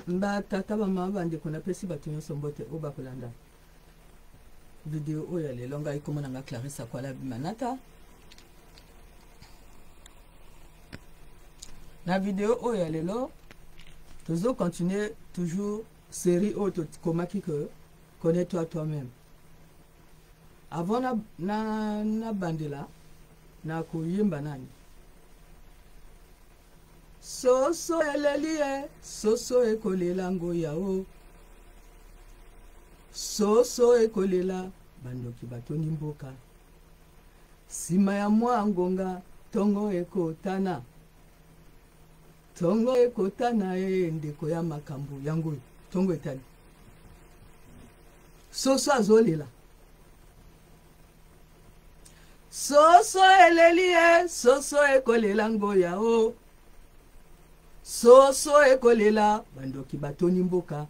Mba tata mama bande kona pesi batunyo sombote oba kolanda. Vidéo oya le longa ikomona nga Clarisse Akwala Manata. La vidéo oya le lo toujours continuer toujours série auto komaki que connais-toi toi-même. Avant na bandela na kuyimba nani. Soso elelie, soso ekolela ngoya o. Soso ekolela, bandoki batoni mboka. Sima ya mwa ngonga, tongo ekotana. Tongo ekotana ndeko ya makambu yango. Tongo etali. Soso azolela. Soso elelie, soso ekolela ngoya o. Soso ekolela bandoki batoni mboka.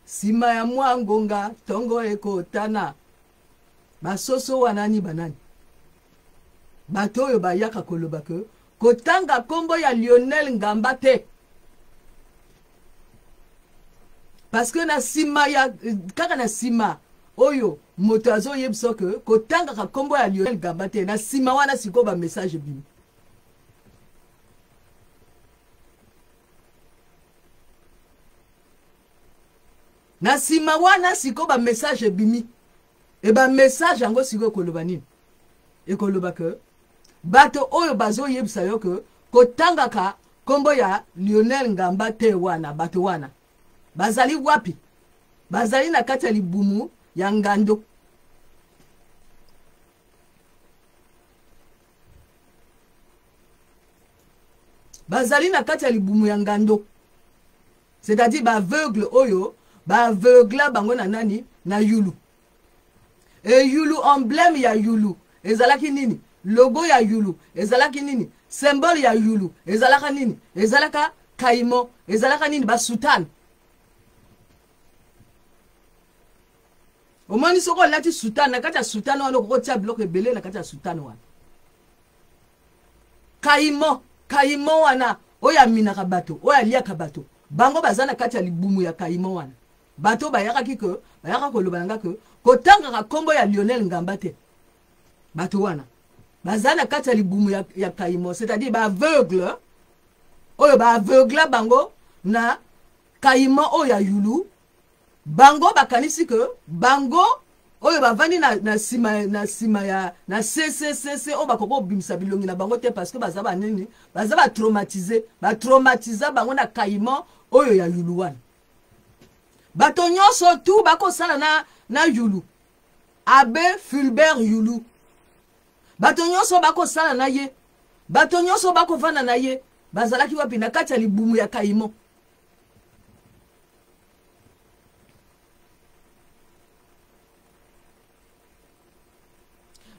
Sima ya mwa ngonga tongo ekotana. Basoso wanani banani. Bato oyo bayaka koloba ke kotanga kombo ya Lionel Ngamba te. Parce que na sima ya kaka na sima oyo moto azo yebso ke kotanga ka kombo ya Lionel Ngamba te na sima wana siko ba message bimi. Na sima wana siko ba message bimi. E ba message yango siko koloba nini? E koloba ke bato oyo bazo yebisa yo ke kotanga ka kombo ya Lionel Ngamba te wana bato wana. Bazali wapi? Bazali na kati ya libumu ya ngando. Bazali na kati ya libumu ya ngando. C'est-à-dire ba aveugle oyo ba aveugle bango na nani na yulu. E yulu emblème ya yulu ezalaki nini? Logo ya yulu ezalaki nini? Symbole ya yulu ezalaka nini? Ezalaka kaimo ezalaka nini? Ba sultan. Omoni soko lati sultan na kati ya sultan wana ko tia bloc ebele na kati ya sultan wana. Kaimo wana oya minaka bato oya liaka bato bango bazana kati ya libumu ya kaimo wana. Bato bayaka kiko bayaka koloba nga ke kotanga ka kombo ya Lionel Ngamba te. Bato wana bazana kati ya libumu ya kaimo, c'est-à-dire ba aveugle oyo ba aveugle bango na kaimo oya yulu bango bakanisi ke bango oyo bavandi na sima ya na CCCC o bakoko bimisa bilongi na bango te parce que bazaba nini bazaba traumatiser bango na kaimo oyo ya yulu wana. Bato nyonso tu bako sala na yulu. Abe Fulbert yulu. Bato nyonso bako sala na ye. Bato nyonso bako vana na ye. Bazalaki wapi na kati ya libumu ya kaimo.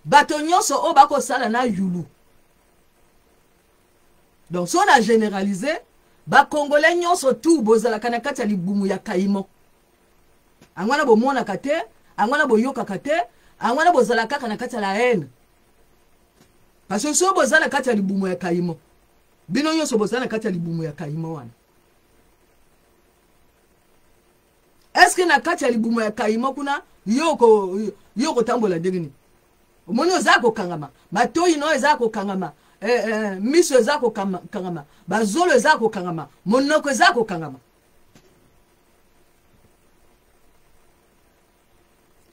Bato nyonso o bako sala na yulu. Donc si on a généralisé, ba Congolais nyonso tu bozalaka na kati ya libumu ya kaimo. Angwana bo mona kate, angwana bo yoka kate, angwana bo zala kaka na kati ya la haine. Parce que so bo zala kati ya libumu ya kaimo. Bino nyonso bo zala kati ya libumu ya kaimo wana. Est-ce que na kati ya libumu ya kaimo kuna yoko tambola ndengini? Omoni ozako kangama, matoyi no ezako kangama, miso ezako kangama, bazolo ezako kangama, monoko ezako kangama.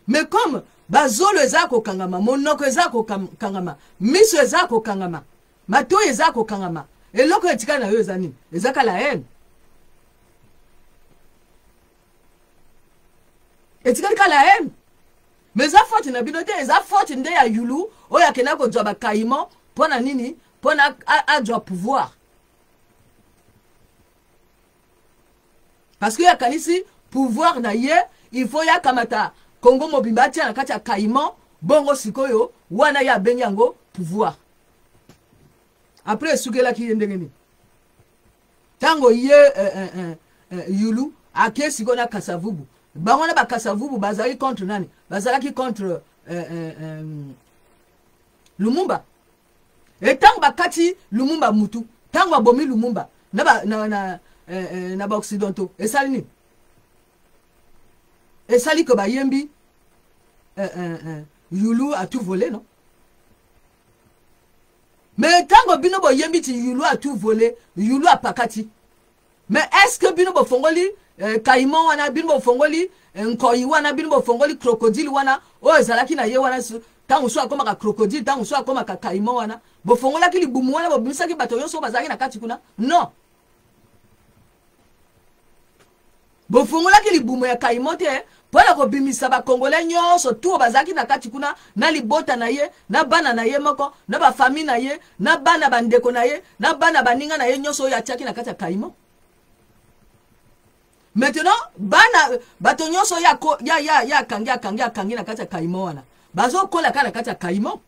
Mais comme bazolo ezako kangama, monoko ezako kangama, miso ezako kangama, matoyi ezako kangama, eloko etika na yo ezani, ezaka la haine. Etika la haine. Mais za faute na binote, za faute nde ya yulu, oya kenako djaba kaimo, pona nini, pona adwa pouvoir. Parce que ya kanisi pouvoir na ye, il faut ya kamata Congo mobimba tia na kati ya kaimo, bongo sikoyo, wana ya benyango pouvoir. Après sugela ki ndengeni. Tango ye yulu, ake siko na kasavubu. Bangona ba kasavubu bazali contre nani? Bazalaki contre Lumumba. Et tango bakati Lumumba mutu, tango abomi Lumumba, na ba occidentaux et ça ni et ça li que ba yembi Yulu a tout volé non mais tango bino bo yembi ti Yulu a tout volé Yulu a pakati mais est-ce que bino bo fongoli kaimon wana bino bo fongoli nkoyi wana bino bo fongoli crocodile wana o ezalaki na ye wana tango so akoma ka crocodile tango so akoma ka kaimon wana bo fongola ki libumu wana bo bimisaki bato nyonso bazalaki na kati kuna non bo fongola ki libumu ya kaimon te pona ko bimisa ba congolais nyonso tout bazalaki na kati kuna na libota na ye na bana na ye moko na ba famille na ye na bana bandeko na ye na bana baninga na ye nyonso ya tiaki na kati ya kaimon. Maintenant, bana bato nyonso ya kangi na kati ya kaimon wana. Bazo kola kana kati ya kaimon.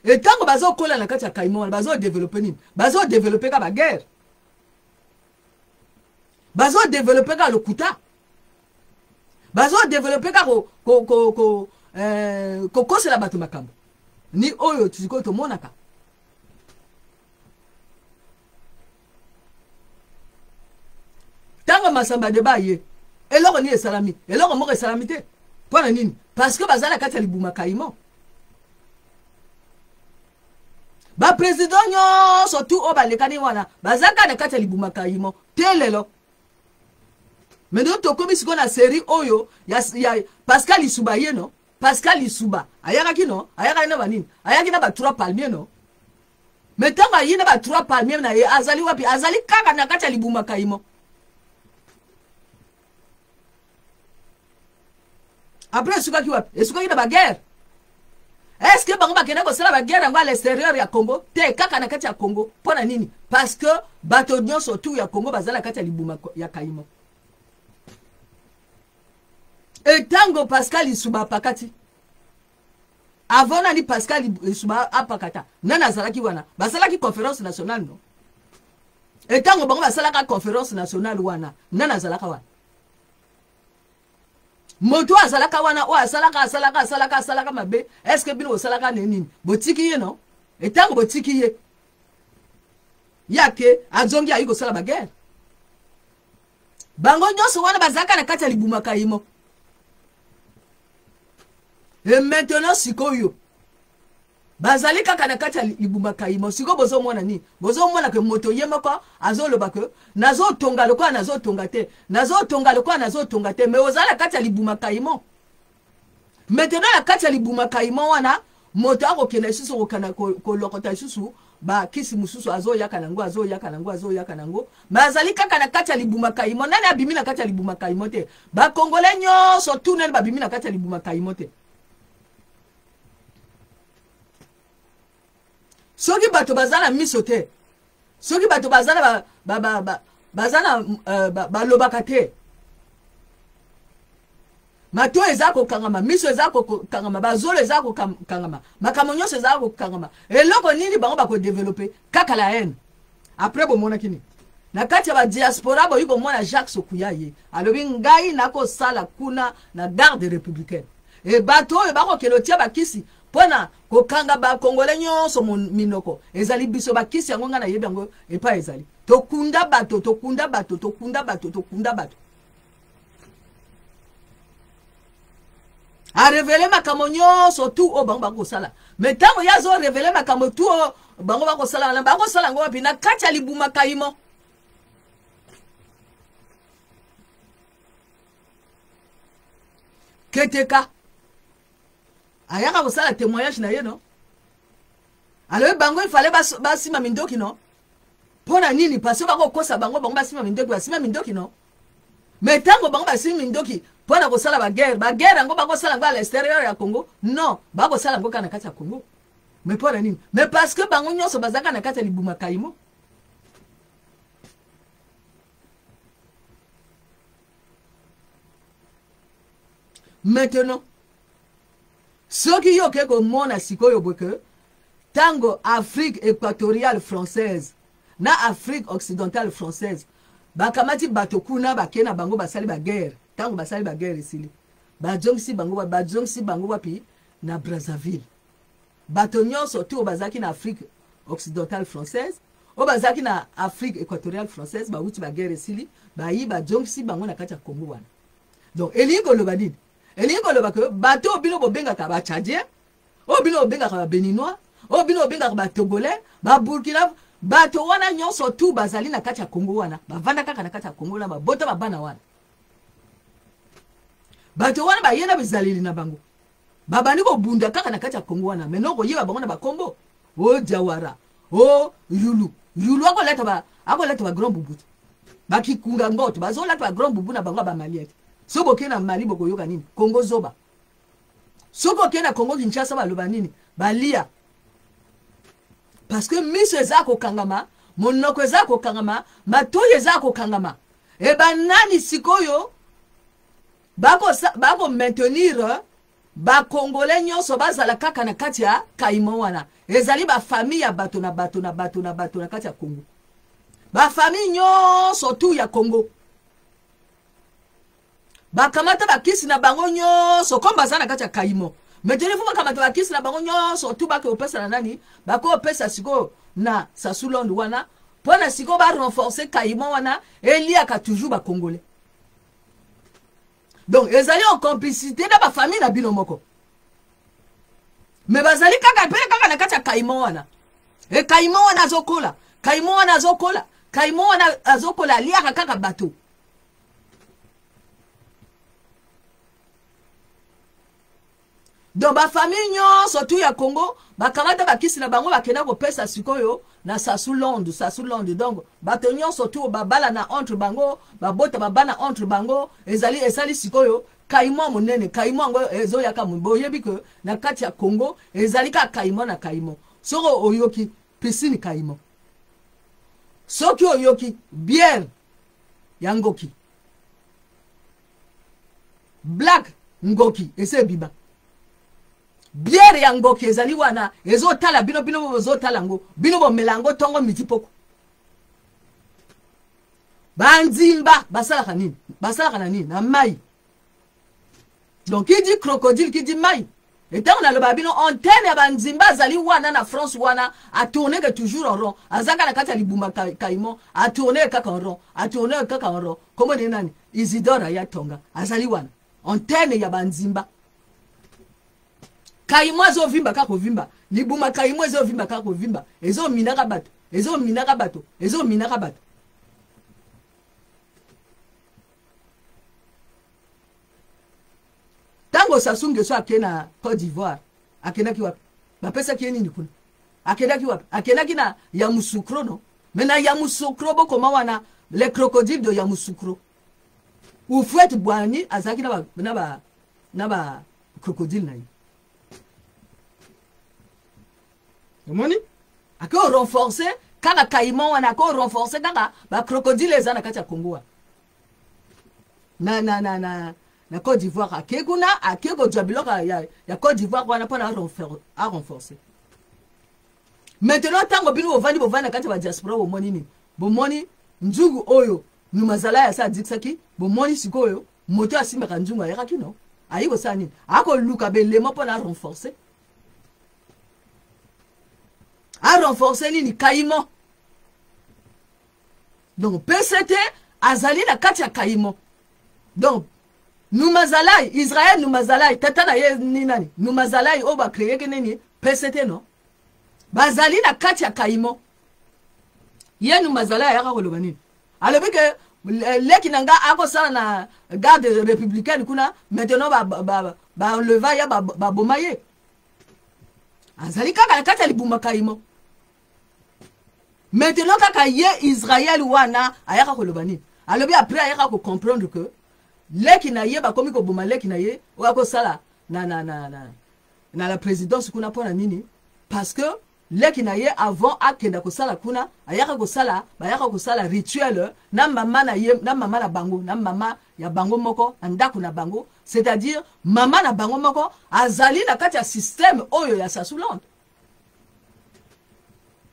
Et tango bazo kola na kati ya kaimon wana, bazo développer nini? Bazo développer ka ba guerre. Bazo développer ka lokuta. Bazo développer ka ko c'est la bato makambo. Ni oyo tuziko to monaka. Tango masamba de baye eloko ni esalami eloko moko esalami te pona nini parce que bazala kati ya libuma kaimon ba président nyonso tout o balekani wana bazaka na kati ya libuma kaimon te lelo mais donc tokomi siko na série oyo ya Pascal Isuba ye no Pascal Isuba ayakaki no ayaka na banini ayaki na ba 3 palmiers no mais tango ayina ba 3 palmiers na ye azali wapi azali kaka na kati ya libuma kaimon. Après, est-ce qu'il y a la guerre? Est-ce que bango bakena ko sala ba guerre à l'extérieur ya Congo? Te kaka na kati ya Congo. Pona nini? Parce que bato nyonso tout ya Congo bazala kati ya libuma ya kaimo. Et tango Pascal Isuba pakati. Avant nani Pascal Isuba apakata. Nana zalaki wana. Basalaki conférence nationale non. Et tango bango basalaka conférence nationale wana. Nana zalaka wana. Moto azalaka wana o asalaka mabe est-ce que bino osalaka nini botiki ye non etango botiki ye yake azongi ayiko sala ba guerre bango nyonso wana bazaka na kati ya libuma kaimo et maintenant sikoyo bazali kaka na kati ya libuma kaimo siko bozo mwana ni bozo mwana ke moto ye moko azoloba ke nazo tonga lokwa nazo tonga te mais ozala kati ya libuma kaimo maintenant na kati ya libuma kaimo wana moto akokenda susu okana ko lokota susu ba kisi mususu azo yaka nango mais azali kaka na kati ya libuma kaimo nani abimi na kati ya libuma kaimo te ba congolais nyonso tout nani babimi na kati ya libuma kaimo te. Soki bato bazala misote soki bato bazala bazala balobaka te mato ezako kangama miso ezako kangama bazolo ezako kangama makambo nyonso ezako kangama eloko nini bango bako développer kaka la haine après bomona kini na kati ya ba diaspora bo yuko mona Jacques Sokuyaye alobi ngai nako sala kuna na garde républicaine et bato e bako kelotia bakisi pona ko kanga ba congolais nyonso minoko ezali biso bakisi yango ngana yebi yango epa ezali tokunda bato a révéler makambo nyonso tout o bango bako sala mais tango yazo révéler makambo tout o bango bako sala ngo wapi na kati ya libuma kaimo keteka ayaka kosala témoignage na ye non alors bango il fallait basima mindoki non pona nini parce que bako kosa bango basima mindoki non mais tango bango basima mindoki pona kosala ba guerre ngo bako sala ngo à l'extérieur ya Congo non bako sala ngo kana kati ya Congo mais pona nini mais parce que bango nyonso bazaka na kati ya libuma kaimo. Maintenant ce qui yo ke ko mona sikoyo boke tango Afrique équatoriale française na Afrique occidentale française bakamati bato kuna bakena bango basali ba guerre tango basali ba guerre isili bajongsi bango wapi na Brazzaville bato nyonso tout bazaki na Afrique occidentale française o bazaki na Afrique équatoriale française ba wuti ba guerre esili ba yi ba jongsi bango na kati ya Congo wana. Donc elingo loba nini elingo loba que bato bino bobengaka ba tchadien o bino bobengaka ba béninois o bino bobengaka ba togolais ba burkina bato wana nyonso tu bazali na kati ya Congo wana bavanda kaka na kati ya Congo na babota babana wana bato wana bayena bizaleli na bango babani ko bunda kaka na kati ya Congo wana menoko yeba bango na bakombo o Jawara o Yulu akoleta ba grand bubu bakikunga ngoto bazolata ba grand bubu na bango ba maliete sobo kena Mali boko yoka nini Congo zoba sobo kena Congo Kinshasa baloba nini balia parce que miso ezako kangama monoko ezako kangama matoye ezako kangama e banani sikoyo bako maintenir ba congolais nyonso bazala kaka na kati ya Caïman wana ezali ba famille ya bato na kati ya Congo ba famille nyonso tu ya Congo ba kamata ba kisi na bango nyonso comme bazana kati ya Caïman maintenant faut bakamata ba kisi na bango nyonso tu ba ko opesa na nani ba ko opesa siko na Sasulondo wana pona siko ba renforcer Caïman wana eliaka toujours ba congolais. Donc ezali en complicité na ba famille na bino moko mais bazali kaka pe kaka na kati ya Caïman wana e Caïman wana azokola liaka kaka bato donc ba famille nyonso tu ya Congo bakamata bakisi na bango bakenda kopesa sikoyo na Sasulondo donc bato nyonso tu babala na entre bango babota babana entre bango ezali sikoyo Caïman monene Caïman ngo ezoyaka mbo yebi que na kati ya Congo ezali ka Caïman na Caïman soko oyoki piscine Caïman soki oyoki bière ya Ngoki black Ngoki ese biba bière ya Ngoki ezali wana ezotala bino bozotala ngo bino bomelango tongo mitipoko banzimba basalaka nini na mai. Donc qui dit crocodile qui dit mai et tant on a le babino antenne ya banzimba zali wana na France wana a tourner que toujours en rond azaka na kati ya libumba Caïman a tourner kaka en rond comment ni nani Isidore ya tonga azali wana antenne ya banzimba Caïman zo vimba kako vimba libuma Caïman zo vimba kako vimba ezo minaka bato tango Sassou Nguesso akena Côte d'Ivoire akenaki wapi bapesa kieni ni kuna akenaki wapi akenaki na Yamoussoukro no mais na Yamoussoukro boko mawana les crocodiles de Yamoussoukro ou fouette boani azaki na ba crocodile na yi moni ako renforcer kaka Caïman wana ko renforcer kaka ba crocodile ezana kati ya Congo na Côte d'Ivoire akeko jabiloka ya Côte d'Ivoire wana pona a renforcer maintenant tango bino bovandi kati ba diaspora bomoni nzungu oyo numazala ya sa diksaki bomoni sikoyo moto asimba ka nzungu ayaka kino ayiko sani ako luka belemo pona renforcer nini Caïman. Donc PCT azali na kati ya Caïman. Donc Numazalai Israël Numazalai tata na ye nani Numazalai oba créer que nini PCT non bazali na kati ya Caïman ye Numazalai ya koloba nini alobi que leki nanga ako sala na garde républicaine kuna maintenant ba leva ya ba bomaye azali kaka na kati ya libuma Caïman. Maintenant kaka ye Israël wana ayaka koloba nini alobi après ayaka ko comprendre que leki na ye ba komi ko boma leki na ye wako sala na la présidence kuna pona nini parce que leki na ye avant akenda ko sala kuna ayaka ko sala rituel na mama na ye na mama na bango na mama ya bango moko andako na bango c'est-à-dire mama na bango moko azali na kati ya système oyo ya Sasulondo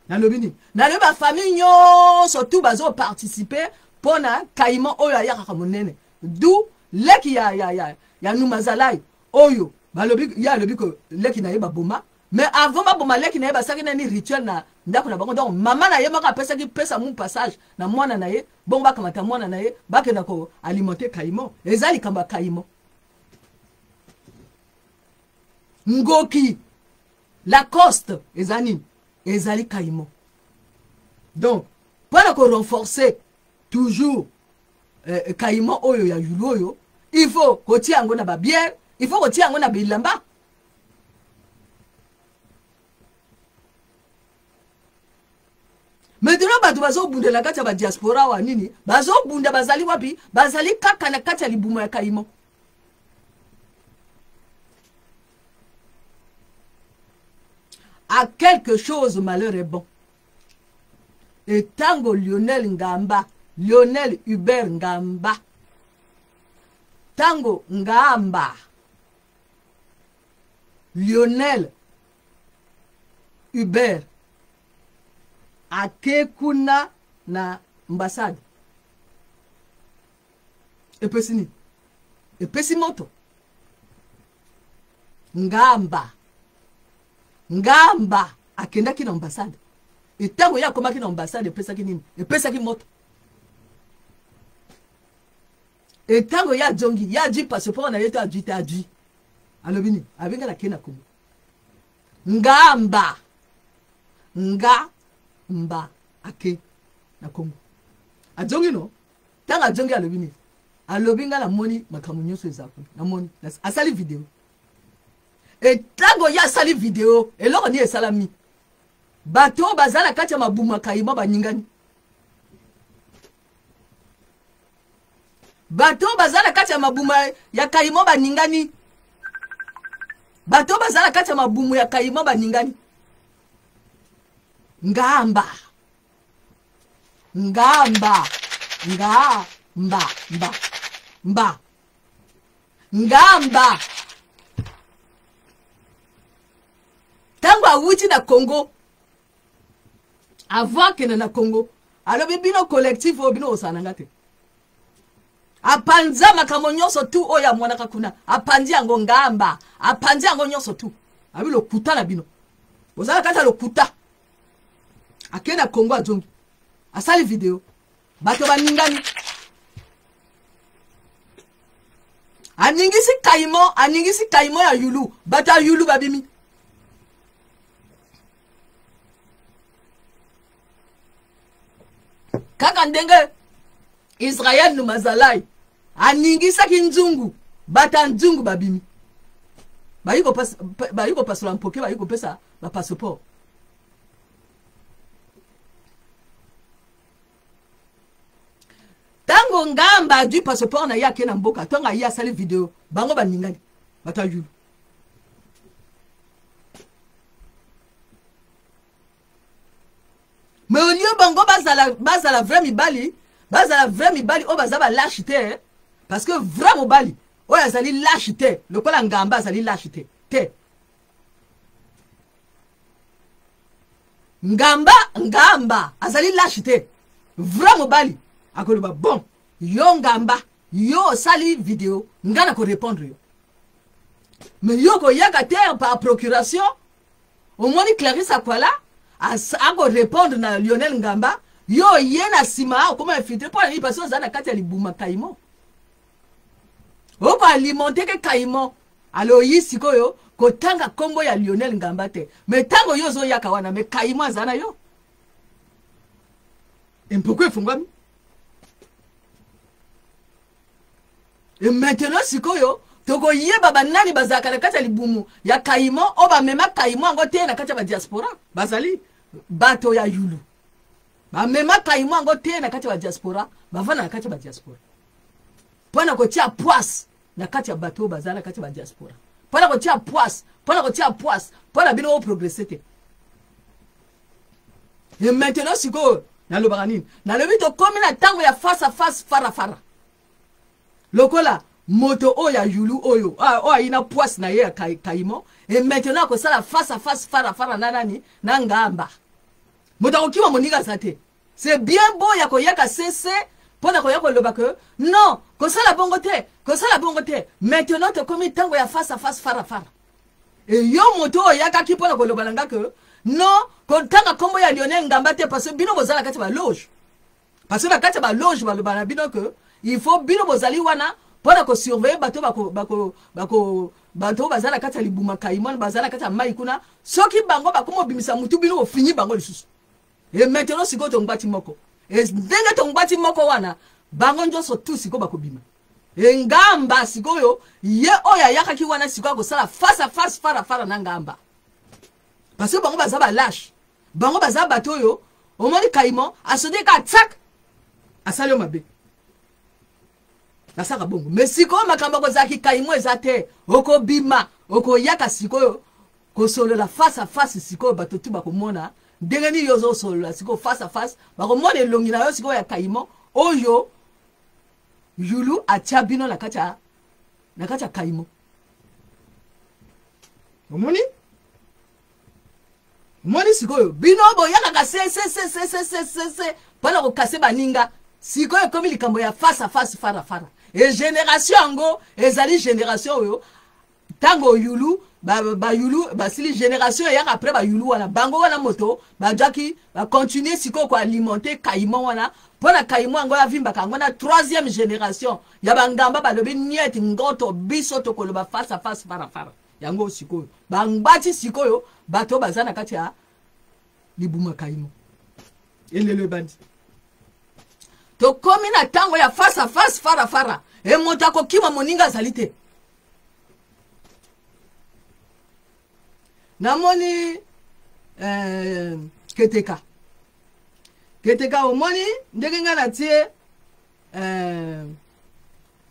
na lobini na le ba famille nyonso tu bazo participer pona Caïman oyo ayaka monene d'où leki ya Numazalai oyo balobi ya lobi ko leki na ye ba boma mais avant baboma leki na ye basaki nani rituel na ndako na bango. Donc mama na ye maka apesaki pesa mu passage na mwana na ye bongo bakamata mwana na ye bakenda ko alimenter Kaimo. Ezali kamba Kaimo. Ngoki Lacoste ezali Kaimo. Donc pour qu'on renforcer toujours Kaimo oyo ya yulu oyo, il faut ko tia yango na ba bière, il faut ko tia yango na bilamba. Maintenant bato bazo bunda la kati ya ba diaspora wa nini, bazo bunda bazali wapi, bazali kaka na kati ya libumu ya Kaimo. À quelque chose malheur est bon. Et tango Lionel Ngamba, Lionel Hubert Ngamba, tango Ngamba, Lionel Hubert akekuna na ambassade. Epesini. Epesi moto. Ngamba akendaki na ambassade. Etango ya komaki na ambassade epesaki nini? Epesaki moto. Etango ya jongi, ya ji passeport na yeto adji. Alobini, abenga na kena Congo. Ngamba ake na Congo. Ajongi no? Tanga ajongi alobini. Alobinga na moni makamunyoso ezako. Na moni, asali video. Etango ya sali video, eloko ni esalami. Bato bazala kati ya mabuma Kaimo baningani. Bato bazala kati ya mabuma ya Kaimo baningani. Bato bazala kati ya mabumu ya Kaimo baningani. Ngamba tango awuti na Congo avant que na Congo alobi bino collectif o bino osananga te apanza makambo nyonso tu oya mwana kakuna apandi yango ngamba apandi yango nyonso tu abi lokuta na bino bozala kata lokuta akena Congo ajongi asali video bato baningani aningisi Kaimo ya yulu bata yulu babimi kaka ndenge Israel no mazalai aningisa kinzungu bata nzungu babimi bayiko pasula mpoke bayiko pesa ba passeport. Tango ngamba du passeport na yake na mboka tonga ya sali video bango baningani bata yulu. Mais au lieu bango bazala vrai mibali o bazaba lâcheté parce que vrai mobali o azali lâcheté lokola ngamba azali lâcheté te ngamba azali lâcheté vrai mobali akoloba bon yo ngamba yo sali vidéo ngana ko répondre yo mais yo ko yaka terre par procuration au moins ni Clarisse Akwala ako répondre na Lionel Ngamba yo yena sima comment infiltrer pour les personnes za na kati ya libuma Kaimo oko alimenter ke Kaimo alo yisiko yo ko tanga kombo ya Lionel Ngamba te mais tango yo zo yaka wana mais Kaimo azana yo pourquoi fungami. Et maintenant sikoyo toko yeba banani bazaka na kati ya libumu ya Kaimo oba mema Kaimo ango te na kati ya diaspora bazali bato ya yulu ba mema Kaimo ango te na kati ya diaspora bavana na kati ya diaspora pona ko tia poisse na kati ya bato bazala kati ya diaspora pona ko tia poisse pona bino progresser te. Et maintenant sikoyo na lobanini na lebi to komi na tango ya face à face fara lokola moto oya yulu oyo ina poisse na ye Kaimo et maintenant ko sala face à face fara nanani na ngamba moto okiwa monika sate c'est bien beau ya ko yaka cesse pona ko yako loba que non ko sala bongo te maintenant to komi tango ya face à face fara et yo moto yaka ki pona koloba nanga que non kotanga kombo ya Lionel Ngamba te parce que bino bozala kati ba loge parce que na kati ba loge baloba na bino que il faut bino bozali wana pona ko surveiller bato bato bazala kati libuma kaimon bazala kati mai kuna soki bango bakomo bimisa mutu bino ofini bango lisusu et maintenant siko tongbati moko et ndenge tongbati moko wana bango njoso tout siko bakobima e Ngamba sikoyo ye oya yaka ki wana siko ko sala face à face fara na Ngamba parce que bango bazaba lâche bango bazaba bato yo omoni kaimon asode ka attaque asalo mabe nasaka bongo mais sikoyo makambo kozaki kaimon ezate oko bima oko yaka sikoyo ko solo la face à face sikoyo bato tu bakomona ndenge ni yozo solo la sikoyo face à face bakomona elongi na yo sikoyo ya kaimon oyo Yulu atia bino na kacha kaimo. Omoni sikoyo bino bo yaka ka se pala ko kase baninga sikoyo komi likambo ya face à face fara et génération ngo ezali génération yo tango Yulu ba Yulu sili génération ya après ba Yulu wana bango wana moto ba jaki ba continuer sikoyo ko alimenter kaimo wana pona kaimo ngo ya vimba kango na 3e génération ya bangamba balobi nieti ngoto biso to koloba face à face fara yango sikoyo bangbati sikoyo bato bazana kati ya libuma kaimo elele bandi to komi na tango ya face à face fara e moto akokima moninga zalite namoni keteka omoni ndenge nga na tie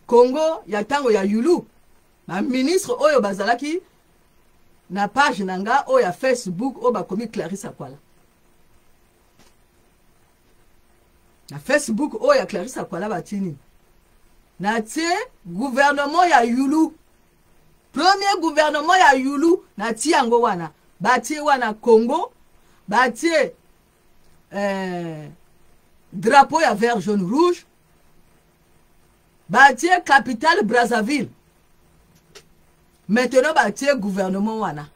Congo ya tango ya Yulu ba ministre oyo bazalaki na page nanga oyo ya Facebook oyo bakomi Clarisse Akwala na Facebook oyo ya Clarisse Akwala batini na tie gouvernement ya Yulu premier gouvernement ya Yulu na tie yango wana batie wana Congo batie drapeau ya vert jaune rouge batie capitale Brazzaville maintenant batie gouvernement wana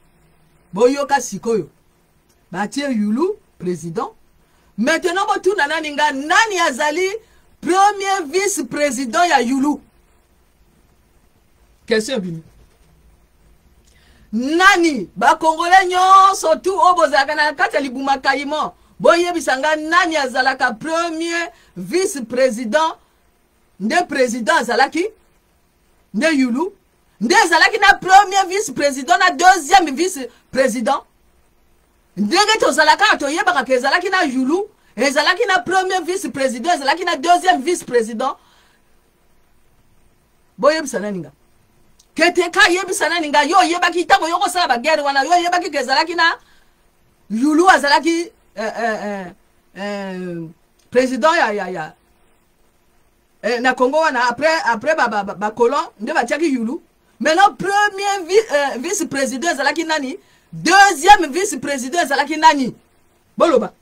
boyoka sikoyo batie Yulu président maintenant botuna nani azali premier vice-président ya Yulu question bini nani ba congolais nyonso tout obozaka na kati libuma kaimo boyebisanga nani azalaka premier vice-président nde président azalaki nde Yulu nde azalaki na premier vice-président na deuxième vice-président ndenge tozalaka toyebaka ke ezalaki na Yulu ezalaki na premier vice-président ezalaki na deuxième vice-président boyebisana ninga keteka yebisana ninga yo yebaki tango yoko sala ba guerre wana yo yebaki ke ezalaki na Yulu azalaki président ya na Congo wana après ba colon nde batiaki Yulu maintenant premier vice-président ezalaki nani deuxième vice-président ezalaki nani boloba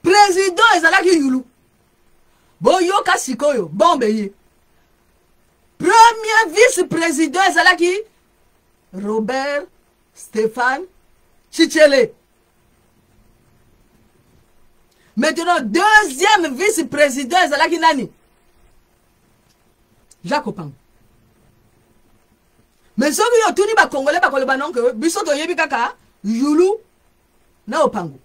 président ezalaki Yulu boyoka sikoyo bombe ye premier vice-président ezalaki Robert Stéphane Chichele. Maintenant, deuxième vice-président, ezalaki nani? Jacques Opango. Mais ceux qui ont tenu ba Congolais, ba koloba non que biso to yebi kaka Yulu na Opango.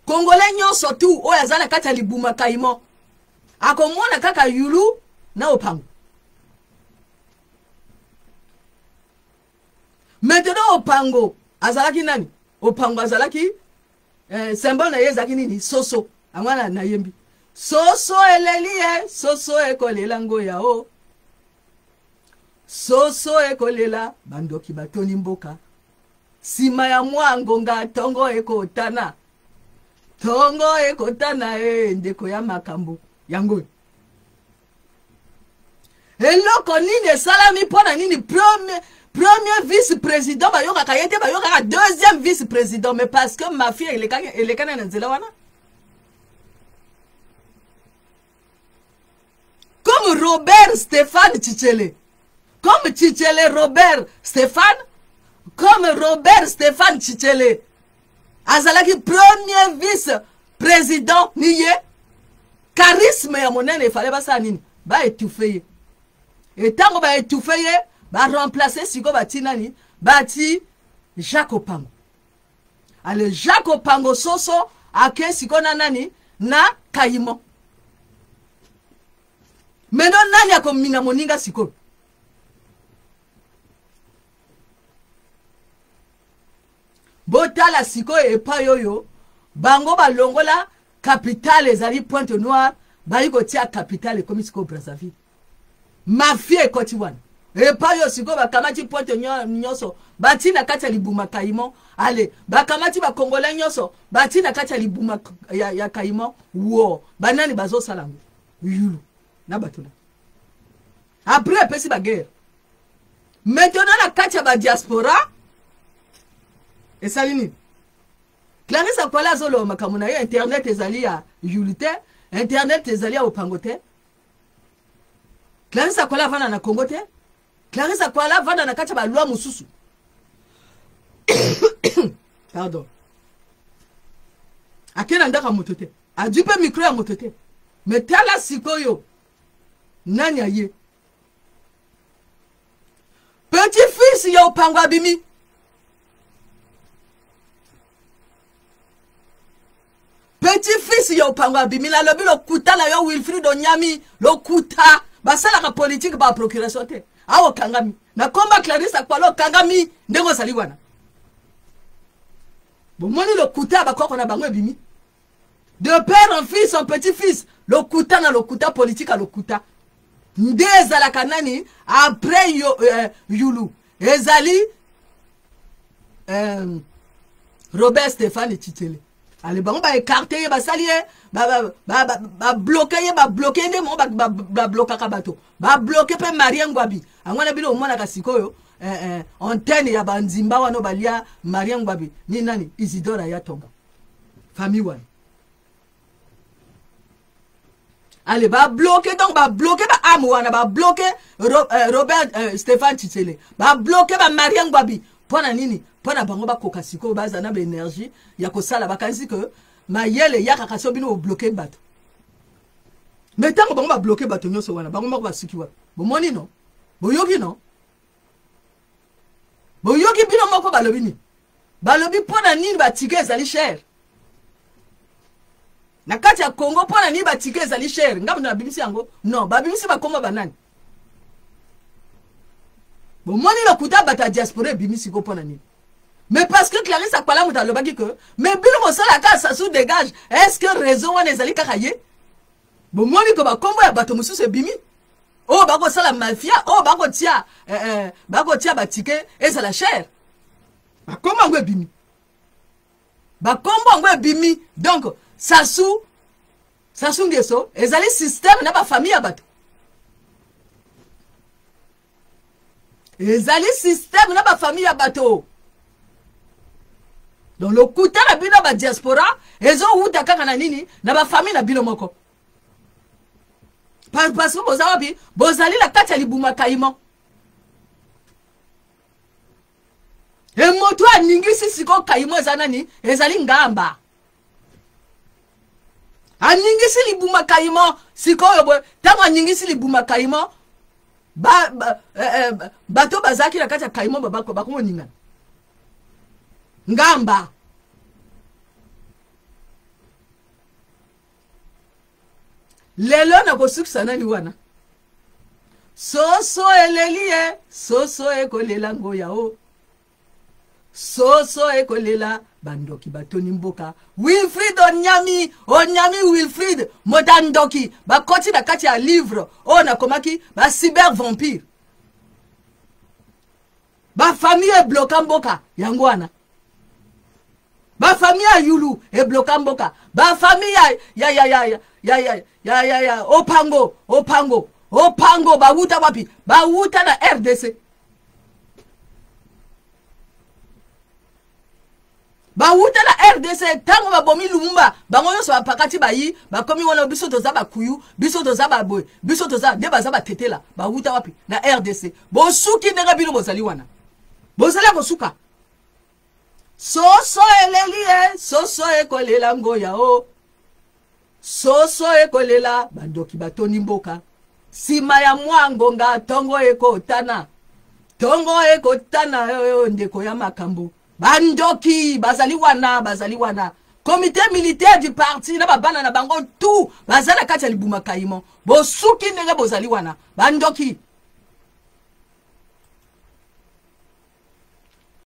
Congolais nyon surtout o yazana kata libuma kaimo. Akomona kaka Yulu na Opango. Maintenant Opango azalaki nani? Opango azalaki symbole na yezaki nini? Soso. Amwana na yembi. Soso elelie, soso ekolela ngoya o. Soso ekolela bandoki batoni mboka. Sima ya mwangonga tongo ekotana. Tongo ekotana ndeko ya makambo. Yango. Eloko nini salami pona nini premier vice-président bayoka kayete bayoka deuxième vice-président mais parce que ma fille elle est kana nzela wana comme Robert Stéphane Tchichele comme Tchichele Robert Stéphane comme Robert Stéphane Tchichele azalaki premier vice-président niye charisme ya monene il fallait basa nini ba étouffer et tango ba étouffer ba remplacer siko bati nani bati Jacques Opango. Ale Jacques Opango soso ake siko na nani na Kayimo. Meno nani akomina moninga siko. Botala siko epa yoyo bango balongola capitale ezali Pointe Noire bayiko tia capitale comme siko Brazzaville. Mafia ekoti wana. Epa yo siko bakamati Pointe nyoso bati na kati ya libuma Kayimo ale bakamati ba Congolais nyoso bati na kati ya libuma ya Kayimo wo banani bazo salango yulu na batuna après pesi ba guerre maintenant na kati ya ba diaspora esalini Clarisse Akwala zolo makamuna ya internet ezali ya yulite internet ezali ya Opango te Clarisse Akwala vana na Congo te Clarisse Akwala vanda na kati ba loi mususu. Pardon. Akena ndaka motote. Adupe micro ya motote. Mais tala sikoyo. Nani aye. Petit fils ya Opango abimi. Petit fils ya Opango abimi la lobi lo kuta la yo Wilfried Onyami lo kuta. Basala ka politique ba procuration te. Awo kangami. Na komba Clarisse Akwala kangami ndengo sali wana. Bomoni le kuta bakoko na bango ebimi. De père en fils en petit-fils. Le kuta na le kuta politique à le kuta. Ndeza la kanani après yulu. Ezali Robert Stéphane Tchichele. Allez bango ba écarter ba salier ba bloquer nde mo ba bloquer ka bato. Ba bloquer pe Marie Ngwabi. Angwana bilo omona ka sikoyo antenne ya banzimba wano balia Marie Ngwabi. Ni nani Isidore Ayatonga. Famille wana. Allez ba bloquer donc ba bloquer ba amwana ba bloquer Robert Stéphane Tchichele. Ba bloquer ba Marie Ngwabi. Pona nini? Pona bango ba koka siko baza na ba énergie ya kosala bakanisi que mayele ya kakaso bino bloquer bato. Mais tant que bango ba bloquer bato nyoso wana bango mako ba sikiwa. Bomoni no? Boyogi no? Boyogi bino moko balobi ni. Balobi pona nini ba ticket ezali cher. Na kati ya Congo pona nini ba ticket ezali cher. Ngamu na bibisi yango? Non, ba bibisi ba Congo banani. Bomoni lo kuta bata diaspora bimisi ko pona nini. Mais parce que Clarisse Akwala muta lobaki que mais bilo mo sala ka sa sous dégage. Est-ce que raison wana ezali kakaye? Bomoni ko ba kombo ya bato mususu bimi. Oh bako sala mafia, oh bako tia ba ticket et ça la cher. Ba kombo ngwe bimi. Ba kombo ngwe bimi. Donc sasu ngeso ezali système na ba famille ya bato. Ezali système na ba famille ya bato. Donc le kuta na bino ba diaspora ezo uta kaka na nini na ba famille na bino moko. Parce que bozawabi bozali la kati ya libuma Kayimo. E moto aningisi siko Kayimo ezanani ezali ngamba. Aningisi libuma Kayimo siko yobo tango aningisi libuma Kayimo bato bazaki la kati ya Kayimo babako bakomo ningana. Ngamba. Lelo na kosukisa nani wana. Soso elelie, soso ekolela ngoya o. Soso ekolela bandoki batoni mboka. Wilfried Onyami Wilfried modandoki. Bakoti na kati ya livre. O na komaki ba cyber vampire. Ba famille bloka mboka yango wana. Ba famille yulu e bloka mboka. Ba famille ya Opango ba wuta wapi? Ba wuta na RDC. bauta la RDC tango babomi Lumumba bango nyonso bapakati bayi bakomi wana biso toza bakuyu biso toza baboy biso toza nde baza batetela bauta wapi na RDC bosuki ndenge bino bozali wana bozali kosuka soso elelie soso ekolela ngoya o soso ekolela bandoki batoni mboka sima ya mwangonga tongo ekotana ndeko ya makambo bandoki bazali wana comité militaire du parti na babana na bango tout bazala kati ya libuma kaimo bosuki ndenge bozali wana bandoki